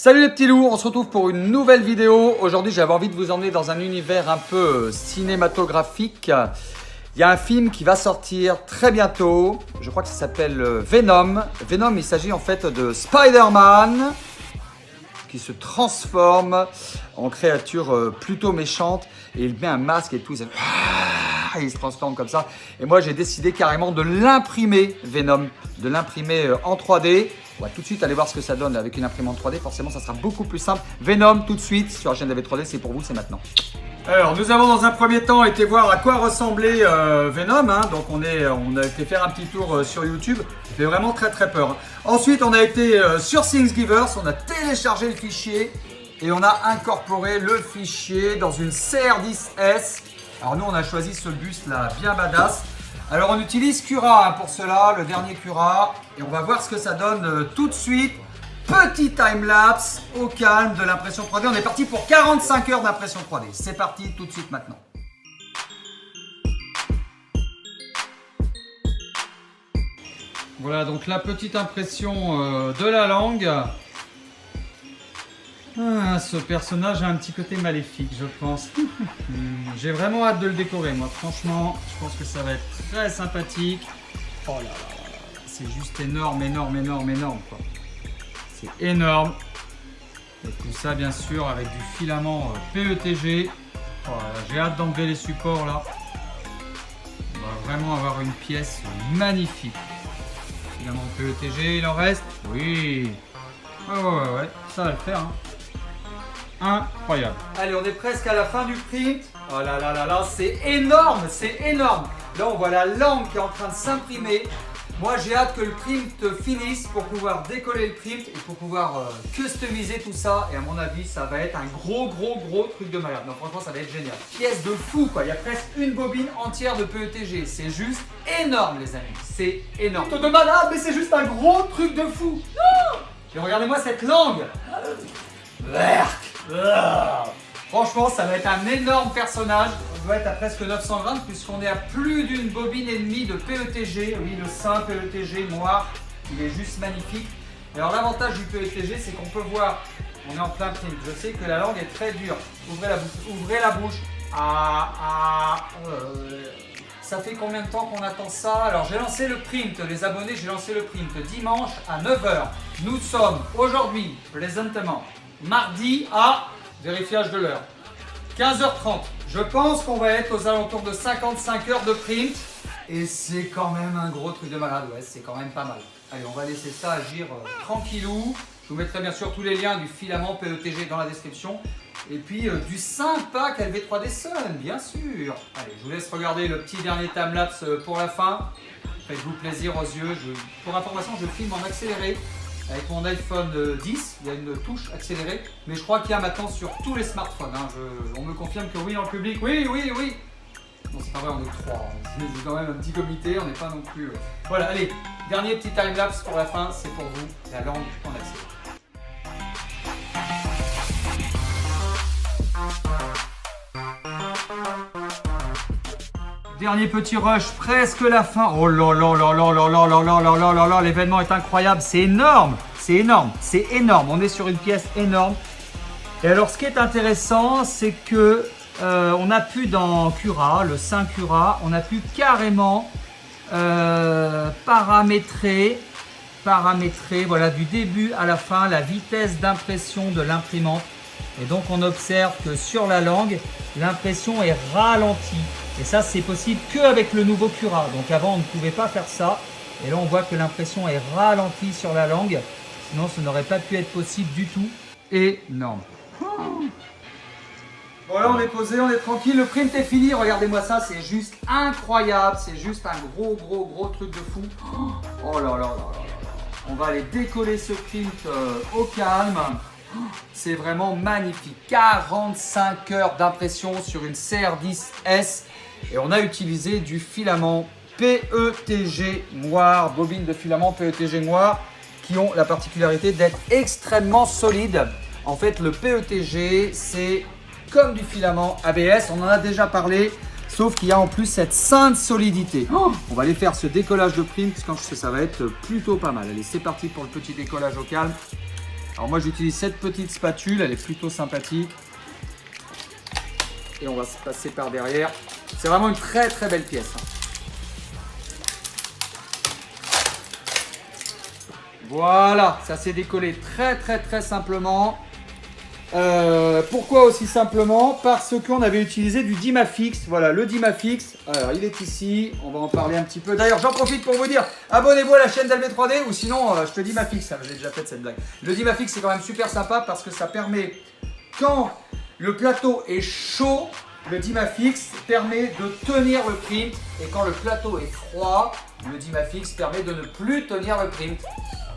Salut les petits loups, on se retrouve pour une nouvelle vidéo. Aujourd'hui, j'avais envie de vous emmener dans un univers un peu cinématographique. Il y a un film qui va sortir très bientôt. Je crois que ça s'appelle Venom. Venom, il s'agit en fait de Spider-Man qui se transforme en créature plutôt méchante et il met un masque et tout. Il se transforme comme ça. Et moi, j'ai décidé carrément de l'imprimer, Venom, de l'imprimer en 3D. On va tout de suite aller voir ce que ça donne avec une imprimante 3D. Forcément, ça sera beaucoup plus simple. Venom, tout de suite, sur la chaîne d'AV3D, c'est pour vous, c'est maintenant. Alors, nous avons dans un premier temps été voir à quoi ressemblait Venom. Donc, on a été faire un petit tour sur YouTube. Ça fait vraiment très très peur. Ensuite, on a été sur Thingiverse. On a téléchargé le fichier et on a incorporé le fichier dans une CR10S. Alors, nous, on a choisi ce buste là, bien badass. Alors on utilise Cura pour cela, le dernier Cura, et on va voir ce que ça donne tout de suite. Petit time-lapse au calme de l'impression 3D. On est parti pour 45 heures d'impression 3D. C'est parti tout de suite maintenant. Voilà donc la petite impression de la langue. Ce personnage a un petit côté maléfique, je pense. J'ai vraiment hâte de le décorer, moi. Franchement, je pense que ça va être très sympathique. Oh là là là, c'est juste énorme, énorme, énorme, énorme, quoi. C'est énorme. Et tout ça, bien sûr, avec du filament PETG. Oh là là, j'ai hâte d'enlever les supports, là. On va vraiment avoir une pièce magnifique. Filament PETG, il en reste? Oui. Ouais, ça va le faire, hein. Incroyable. Allez, on est presque à la fin du print. Oh là là là là, c'est énorme, c'est énorme. Là, on voit la langue qui est en train de s'imprimer. Moi, j'ai hâte que le print finisse pour pouvoir décoller le print et pour pouvoir customiser tout ça. Et à mon avis, ça va être un gros truc de malade. Non, franchement, ça va être génial. Pièce de fou, quoi. Il y a presque une bobine entière de PETG. C'est juste énorme, les amis. C'est énorme. De malade, mais c'est juste un gros truc de fou. Et regardez-moi cette langue. Franchement, ça va être un énorme personnage. On doit être à presque 900 grammes puisqu'on est à plus d'une bobine et demie de PETG. Oui, le sein PETG noir, il est juste magnifique. Et alors l'avantage du PETG, c'est qu'on peut voir, on est en plein print. Je sais que la langue est très dure. Ouvrez la bouche. Ça fait combien de temps qu'on attend ça? Alors j'ai lancé le print, les abonnés, j'ai lancé le print dimanche à 9 h. Nous sommes aujourd'hui, présentement, mardi à, vérifiage de l'heure, 15h30. Je pense qu'on va être aux alentours de 55 heures de print. Et c'est quand même un gros truc de malade, ouais, c'est quand même pas mal. Allez, on va laisser ça agir tranquillou. Je vous mettrai bien sûr tous les liens du filament PETG dans la description. Et puis du sympa LV3D Sun, bien sûr. Allez, je vous laisse regarder le petit dernier timelapse pour la fin. Faites-vous plaisir aux yeux. Pour information, je filme en accéléré. Avec mon iPhone 10, il y a une touche accélérée, mais je crois qu'il y a maintenant sur tous les smartphones. On me confirme que oui dans le public, oui. Non, c'est pas vrai, on est 3. C'est quand même un petit comité, on n'est pas non plus. Voilà, allez, dernier petit timelapse pour la fin, c'est pour vous, la langue en accéléré. Dernier petit rush, presque la fin. Oh là là là là là là là là là là là là, l'événement est incroyable, c'est énorme, c'est énorme, c'est énorme. On est sur une pièce énorme. Et alors, ce qui est intéressant, c'est que on a pu dans Cura, le 5 Cura, on a pu carrément paramétrer, voilà, du début à la fin, la vitesse d'impression de l'imprimante. Et donc, on observe que sur la langue, l'impression est ralentie. Et ça, c'est possible qu'avec le nouveau Cura. Donc avant, on ne pouvait pas faire ça. Et là, on voit que l'impression est ralentie sur la langue. Sinon, ça n'aurait pas pu être possible du tout. Énorme. Bon, là, on est posé, on est tranquille. Le print est fini. Regardez-moi ça, c'est juste incroyable. C'est juste un gros truc de fou. Oh là là là là là. On va aller décoller ce print au calme. C'est vraiment magnifique. 45 heures d'impression sur une CR10S. Et on a utilisé du filament PETG noir, bobine de filament PETG noir, qui ont la particularité d'être extrêmement solides. En fait, le PETG, c'est comme du filament ABS, on en a déjà parlé, sauf qu'il y a en plus cette sainte solidité. On va aller faire ce décollage de print, parce que ça va être plutôt pas mal. Allez, c'est parti pour le petit décollage au calme. Alors moi j'utilise cette petite spatule, elle est plutôt sympathique. Et on va se passer par derrière. C'est vraiment une très très belle pièce. Voilà, ça s'est décollé très très très simplement. Pourquoi aussi simplement? Parce qu'on avait utilisé du Dimafix. Voilà, le Dimafix. Alors, il est ici. On va en parler un petit peu. D'ailleurs, j'en profite pour vous dire, abonnez-vous à la chaîne d'LV3D ou sinon, je te Dimafix. J'ai déjà fait cette blague. Le Dimafix, c'est quand même super sympa parce que ça permet, quand le plateau est chaud, le Dimafix permet de tenir le print. Et quand le plateau est froid, le Dimafix permet de ne plus tenir le print.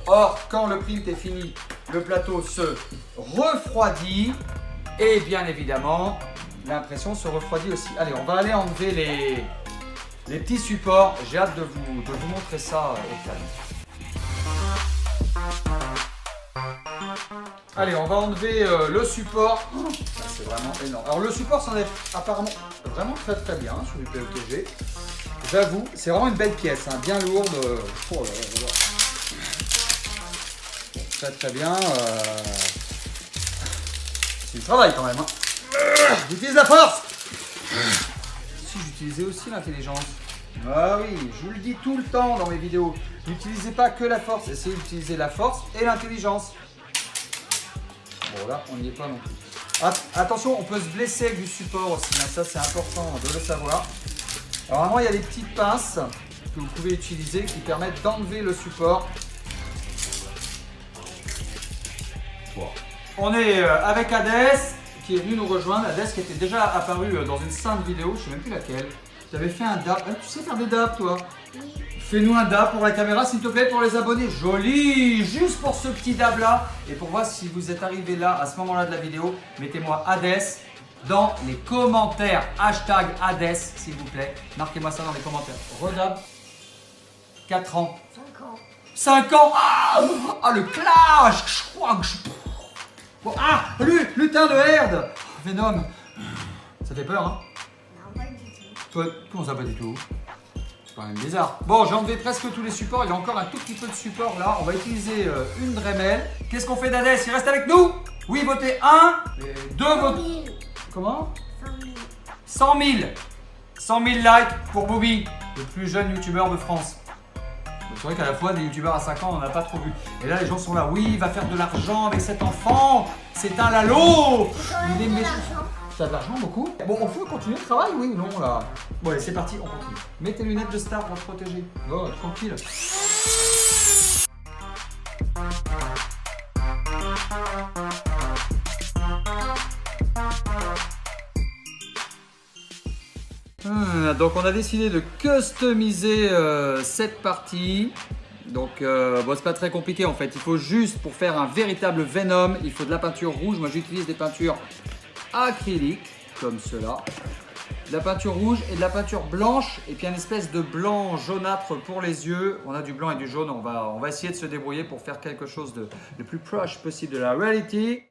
Or, quand le print est fini, le plateau se refroidit et bien évidemment, l'impression se refroidit aussi. Allez, on va aller enlever les petits supports. J'ai hâte de vous montrer ça au calme. Allez, on va enlever le support. Ça, c'est vraiment énorme. Alors, le support s'en est apparemment vraiment très très bien sur du PETG. J'avoue, c'est vraiment une belle pièce, hein, bien lourde. Oh là là. Très très bien. C'est du travail quand même. Hein. J'utilise la force. Si j'utilisais aussi l'intelligence. Ah oui, je vous le dis tout le temps dans mes vidéos. N'utilisez pas que la force. Essayez d'utiliser la force et l'intelligence. Bon là, on n'y est pas non plus. Attention, on peut se blesser avec du support aussi. Hein. Ça, c'est important de le savoir. Alors vraiment, il y a des petites pinces que vous pouvez utiliser qui permettent d'enlever le support. On est avec Hades qui est venu nous rejoindre. Hades qui était déjà apparu dans une sainte vidéo, je ne sais même plus laquelle. Tu avais fait un dab. Tu sais faire des dabs toi? Oui. Fais-nous un dab pour la caméra s'il te plaît pour les abonnés. Joli. Juste pour ce petit dab là. Et pour voir si vous êtes arrivé là à ce moment là de la vidéo, mettez-moi Hades dans les commentaires. Hashtag Hades s'il vous plaît. Marquez-moi ça dans les commentaires. Redab. 4 ans. 5 ans. 5 ans. Ah le clash. Bon, ah, lutin de herde. Venom. Ça fait peur, hein? Non, pas du tout. Toi, comment ça, pas du tout? C'est quand même bizarre. Bon, j'ai enlevé presque tous les supports. Il y a encore un tout petit peu de support là. On va utiliser une Dremel. Qu'est-ce qu'on fait d'Hadès? Il reste avec nous? Oui, votez 1. 2 votez. Comment? 100 000. 100 000 likes pour Bobby, le plus jeune youtubeur de France. C'est vrai qu'à la fois, des youtubeurs à 5 ans, on n'en a pas trop vu. Et là, les gens sont là. Oui, il va faire de l'argent avec cet enfant. C'est un lalo. Il est méchant. Ça a de l'argent, beaucoup. Bon, on peut continuer le travail, oui ou non, là? Bon, allez, c'est parti, on continue. Mets tes lunettes de star pour te protéger. Oh, tranquille. Donc on a décidé de customiser cette partie. Donc bon, c'est pas très compliqué en fait. Il faut juste, pour faire un véritable Venom, il faut de la peinture rouge. Moi j'utilise des peintures acryliques comme cela. De la peinture rouge et de la peinture blanche. Et puis une espèce de blanc jaunâtre pour les yeux. On a du blanc et du jaune. On va essayer de se débrouiller pour faire quelque chose de le plus proche possible de la réalité.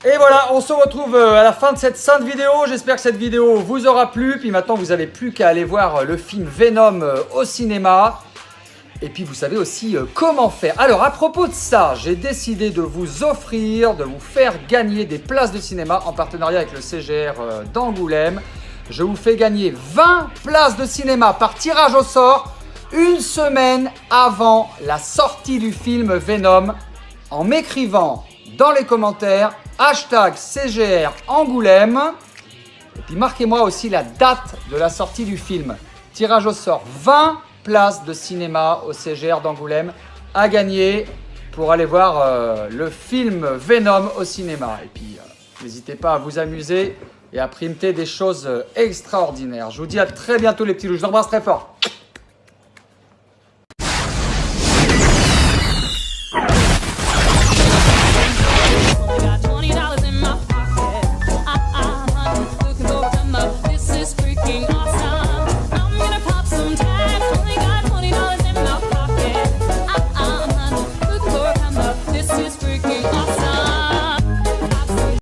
Et voilà, on se retrouve à la fin de cette sainte vidéo. J'espère que cette vidéo vous aura plu. Puis maintenant, vous n'avez plus qu'à aller voir le film Venom au cinéma. Et puis, vous savez aussi comment faire. Alors, à propos de ça, j'ai décidé de vous offrir, de vous faire gagner des places de cinéma en partenariat avec le CGR d'Angoulême. Je vous fais gagner 20 places de cinéma par tirage au sort une semaine avant la sortie du film Venom en m'écrivant dans les commentaires hashtag CGR Angoulême. Et puis marquez-moi aussi la date de la sortie du film. Tirage au sort, 20 places de cinéma au CGR d'Angoulême à gagner pour aller voir le film Venom au cinéma. Et puis n'hésitez pas à vous amuser et à printer des choses extraordinaires. Je vous dis à très bientôt les petits loups. Je vous embrasse très fort.